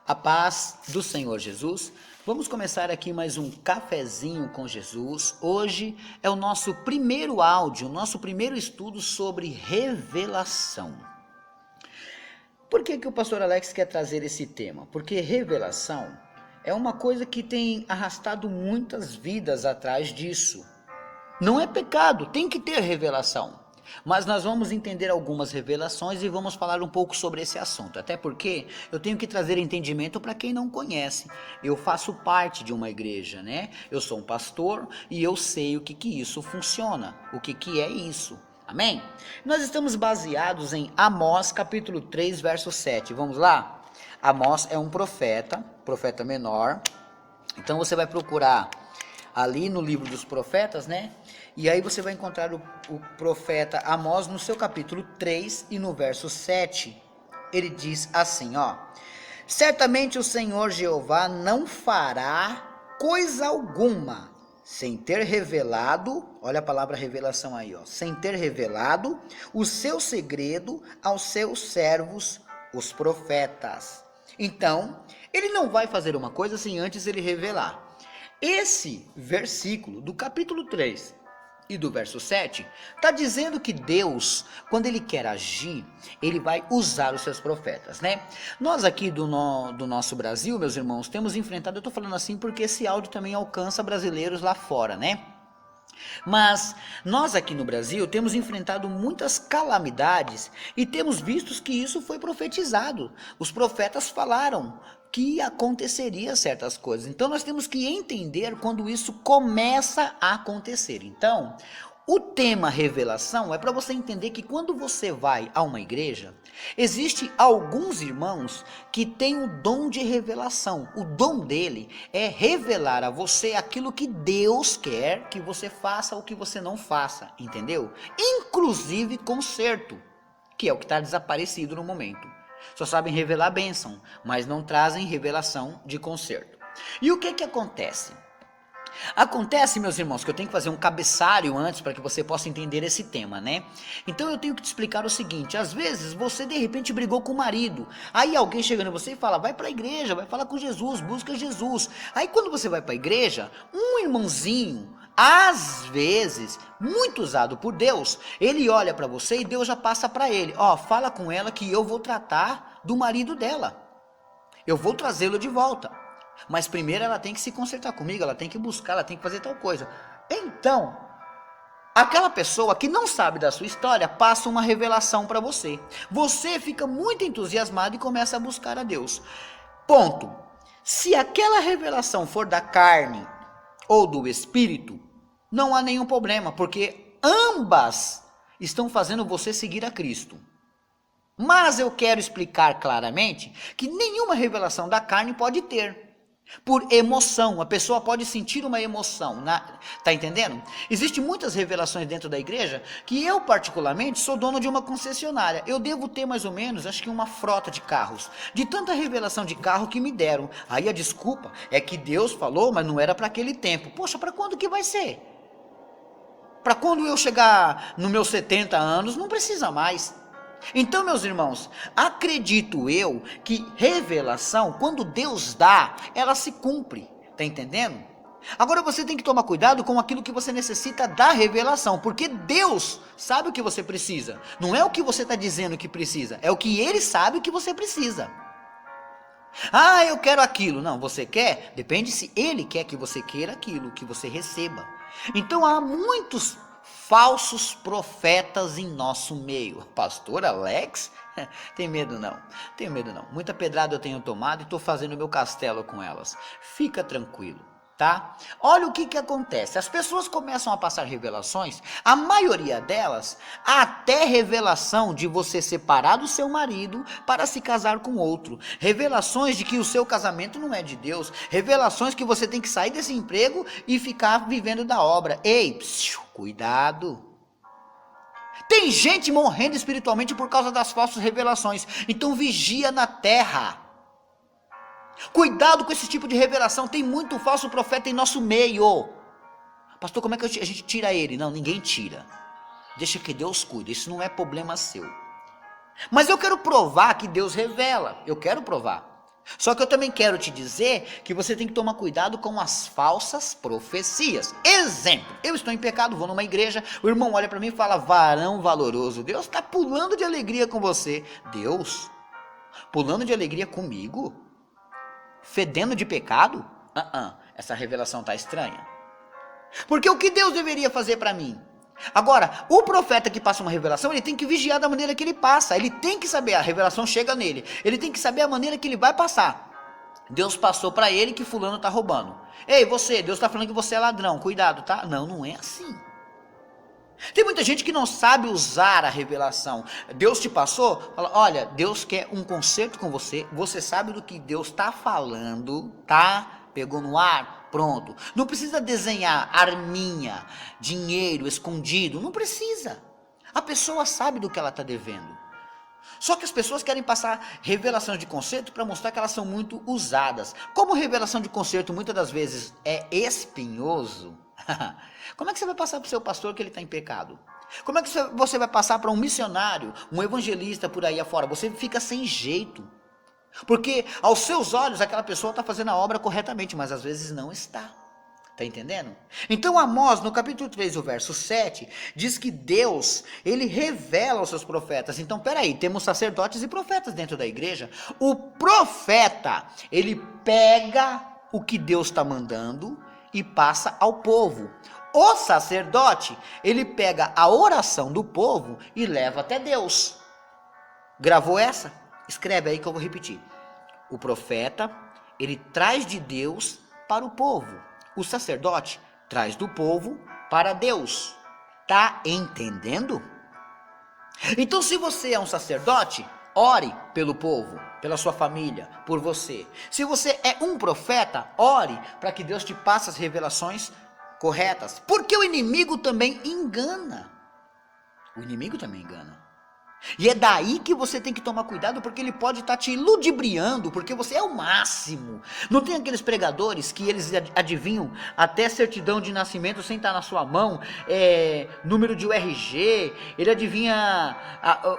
A paz do Senhor Jesus. Vamos começar aqui mais um cafezinho com Jesus. Hoje é o nosso primeiro áudio, nosso primeiro estudo sobre revelação. Por que o pastor Alex quer trazer esse tema? Porque revelação é uma coisa que tem arrastado muitas vidas atrás disso. Não é pecado, tem que ter revelação. Mas nós vamos entender algumas revelações e vamos falar um pouco sobre esse assunto. Até porque eu tenho que trazer entendimento para quem não conhece. Eu faço parte de uma igreja, né? Eu sou um pastor e eu sei o que isso funciona. O que é isso. Amém? Nós estamos baseados em Amós capítulo 3, verso 7. Vamos lá? Amós é um profeta menor. Então você vai procurar ali no livro dos profetas, né? E aí você vai encontrar o profeta Amós no seu capítulo 3 e no verso 7. Ele diz assim, ó: certamente o Senhor Jeová não fará coisa alguma sem ter revelado, olha a palavra revelação aí, ó, sem ter revelado o seu segredo aos seus servos, os profetas. Então, ele não vai fazer uma coisa sem antes ele revelar. Esse versículo do capítulo 3 e do verso 7 está dizendo que Deus, quando ele quer agir, ele vai usar os seus profetas, né? Nós aqui do nosso Brasil, meus irmãos, temos enfrentado, eu estou falando assim porque esse áudio também alcança brasileiros lá fora, né? Mas nós aqui no Brasil temos enfrentado muitas calamidades e temos visto que isso foi profetizado. Os profetas falaram que aconteceria certas coisas. Então nós temos que entender quando isso começa a acontecer. Então, o tema revelação é para você entender que quando você vai a uma igreja, existe alguns irmãos que têm o dom de revelação. O dom dele é revelar a você aquilo que Deus quer que você faça ou que você não faça, entendeu? Inclusive conserto, que é o que está desaparecido no momento. Só sabem revelar a bênção, mas não trazem revelação de conserto. E o que acontece? Acontece, meus irmãos, que eu tenho que fazer um cabeçalho antes para que você possa entender esse tema, né? Então eu tenho que te explicar o seguinte: às vezes você de repente brigou com o marido, aí alguém chega em você e fala, vai para a igreja, vai falar com Jesus, busca Jesus. Aí quando você vai para a igreja, um irmãozinho, às vezes, muito usado por Deus, ele olha para você e Deus já passa para ele, ó, fala com ela que eu vou tratar do marido dela, eu vou trazê-lo de volta. Mas primeiro ela tem que se consertar comigo, ela tem que buscar, ela tem que fazer tal coisa. Então, aquela pessoa que não sabe da sua história passa uma revelação para você. Você fica muito entusiasmado e começa a buscar a Deus. Ponto. Se aquela revelação for da carne ou do espírito, não há nenhum problema, porque ambas estão fazendo você seguir a Cristo. Mas eu quero explicar claramente que nenhuma revelação da carne pode ter. Por emoção, a pessoa pode sentir uma emoção, tá entendendo? Existem muitas revelações dentro da igreja que eu particularmente sou dono de uma concessionária. Eu devo ter mais ou menos, acho que uma frota de carros, de tanta revelação de carro que me deram. Aí a desculpa é que Deus falou, mas não era para aquele tempo. Poxa, para quando que vai ser? Para quando eu chegar nos meus 70 anos, não precisa mais. Então, meus irmãos, acredito eu que revelação, quando Deus dá, ela se cumpre, tá entendendo? Agora você tem que tomar cuidado com aquilo que você necessita da revelação, porque Deus sabe o que você precisa, não é o que você está dizendo que precisa, é o que Ele sabe o que você precisa. Ah, eu quero aquilo. Não, você quer? Depende se Ele quer que você queira aquilo, que você receba. Então há muitos falsos profetas em nosso meio. Pastor Alex? Tem medo não, tenho medo não. Muita pedrada eu tenho tomado e estou fazendo meu castelo com elas. Fica tranquilo, tá? Olha o que acontece. As pessoas começam a passar revelações, a maioria delas, até revelação de você separar do seu marido para se casar com outro. Revelações de que o seu casamento não é de Deus. Revelações que você tem que sair desse emprego e ficar vivendo da obra. Ei, cuidado. Tem gente morrendo espiritualmente por causa das falsas revelações. Então vigia na terra. Cuidado com esse tipo de revelação. Tem muito falso profeta em nosso meio. Pastor, como é que a gente tira ele? Não, ninguém tira. Deixa que Deus cuide. Isso não é problema seu. Mas eu quero provar que Deus revela. Eu quero provar. Só que eu também quero te dizer que você tem que tomar cuidado com as falsas profecias. Exemplo, eu estou em pecado, vou numa igreja, o irmão olha para mim e fala, varão valoroso, Deus está pulando de alegria com você. Deus? Pulando de alegria comigo? Fedendo de pecado? Essa revelação está estranha. Porque o que Deus deveria fazer para mim? Agora, o profeta que passa uma revelação, ele tem que vigiar da maneira que ele passa. Ele tem que saber, a revelação chega nele. Ele tem que saber a maneira que ele vai passar. Deus passou para ele que fulano está roubando. Ei, você, Deus está falando que você é ladrão, cuidado, tá? Não, não é assim. Tem muita gente que não sabe usar a revelação. Deus te passou, fala, olha, Deus quer um concerto com você. Você sabe do que Deus está falando, tá? Pegou no ar, pronto. Não precisa desenhar arminha, dinheiro escondido, não precisa. A pessoa sabe do que ela está devendo. Só que as pessoas querem passar revelação de conceito para mostrar que elas são muito usadas. Como revelação de conceito muitas das vezes é espinhoso, como é que você vai passar para o seu pastor que ele está em pecado? Como é que você vai passar para um missionário, um evangelista por aí afora? Você fica sem jeito. Porque aos seus olhos aquela pessoa está fazendo a obra corretamente, mas às vezes não está. Está entendendo? Então Amós, no capítulo 3, o verso 7, diz que Deus, ele revela aos seus profetas. Então, peraí, temos sacerdotes e profetas dentro da igreja. O profeta, ele pega o que Deus está mandando e passa ao povo. O sacerdote, ele pega a oração do povo e leva até Deus. Gravou essa? Escreve aí que eu vou repetir. O profeta, ele traz de Deus para o povo. O sacerdote traz do povo para Deus. Tá entendendo? Então, se você é um sacerdote, ore pelo povo, pela sua família, por você. Se você é um profeta, ore para que Deus te passe as revelações corretas. Porque o inimigo também engana. O inimigo também engana. E é daí que você tem que tomar cuidado, porque ele pode estar te ludibriando, porque você é o máximo. Não tem aqueles pregadores que eles adivinham até certidão de nascimento sem estar na sua mão, número de URG, ele adivinha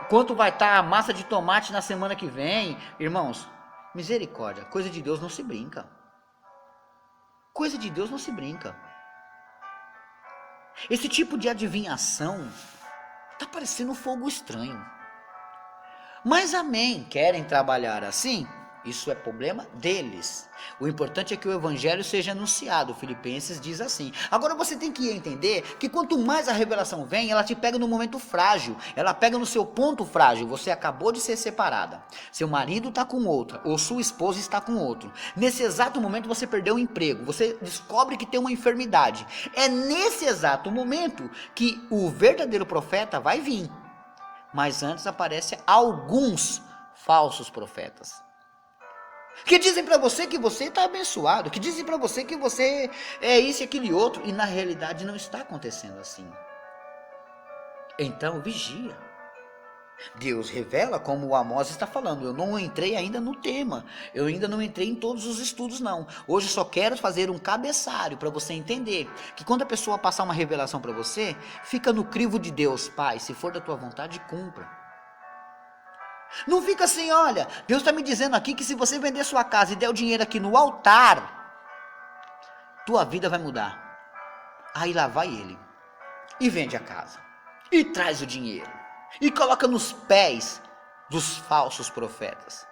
quanto vai estar a massa de tomate na semana que vem. Irmãos, misericórdia, coisa de Deus não se brinca. Coisa de Deus não se brinca. Esse tipo de adivinhação está parecendo um fogo estranho. Mas amém, querem trabalhar assim? Isso é problema deles. O importante é que o evangelho seja anunciado. Filipenses diz assim. Agora você tem que entender que quanto mais a revelação vem, ela te pega no momento frágil. Ela pega no seu ponto frágil. Você acabou de ser separada. Seu marido está com outra, ou sua esposa está com outro. Nesse exato momento você perdeu o emprego. Você descobre que tem uma enfermidade. É nesse exato momento que o verdadeiro profeta vai vir. Mas antes aparecem alguns falsos profetas. Que dizem para você que você está abençoado. Que dizem para você que você é isso e aquele outro. E na realidade não está acontecendo assim. Então vigia. Deus revela como o Amós está falando. Eu não entrei ainda no tema. Eu ainda não entrei em todos os estudos não. Hoje só quero fazer um cabeçalho para você entender. Que quando a pessoa passar uma revelação para você, fica no crivo de Deus. Pai, se for da tua vontade, cumpra. Não fica assim, olha, Deus está me dizendo aqui que se você vender sua casa e der o dinheiro aqui no altar, tua vida vai mudar. Aí lá vai ele. E vende a casa. E traz o dinheiro. E coloca nos pés dos falsos profetas.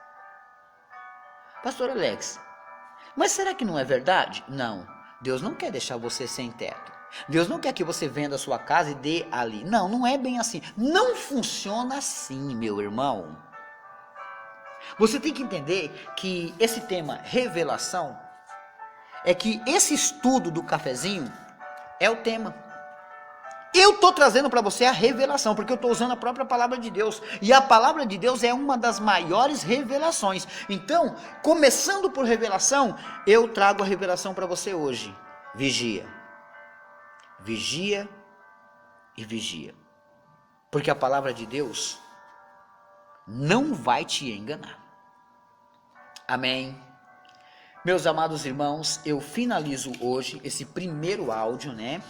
Pastor Alex, mas será que não é verdade? Não, Deus não quer deixar você sem teto. Deus não quer que você venda a sua casa e dê ali. Não, não é bem assim. Não funciona assim, meu irmão. Você tem que entender que esse tema revelação é que esse estudo do cafezinho é o tema. Eu estou trazendo para você a revelação, porque eu estou usando a própria palavra de Deus. E a palavra de Deus é uma das maiores revelações. Então, começando por revelação, eu trago a revelação para você hoje. Vigia. Vigia e vigia. Porque a palavra de Deus não vai te enganar. Amém. Meus amados irmãos, eu finalizo hoje esse primeiro áudio, né?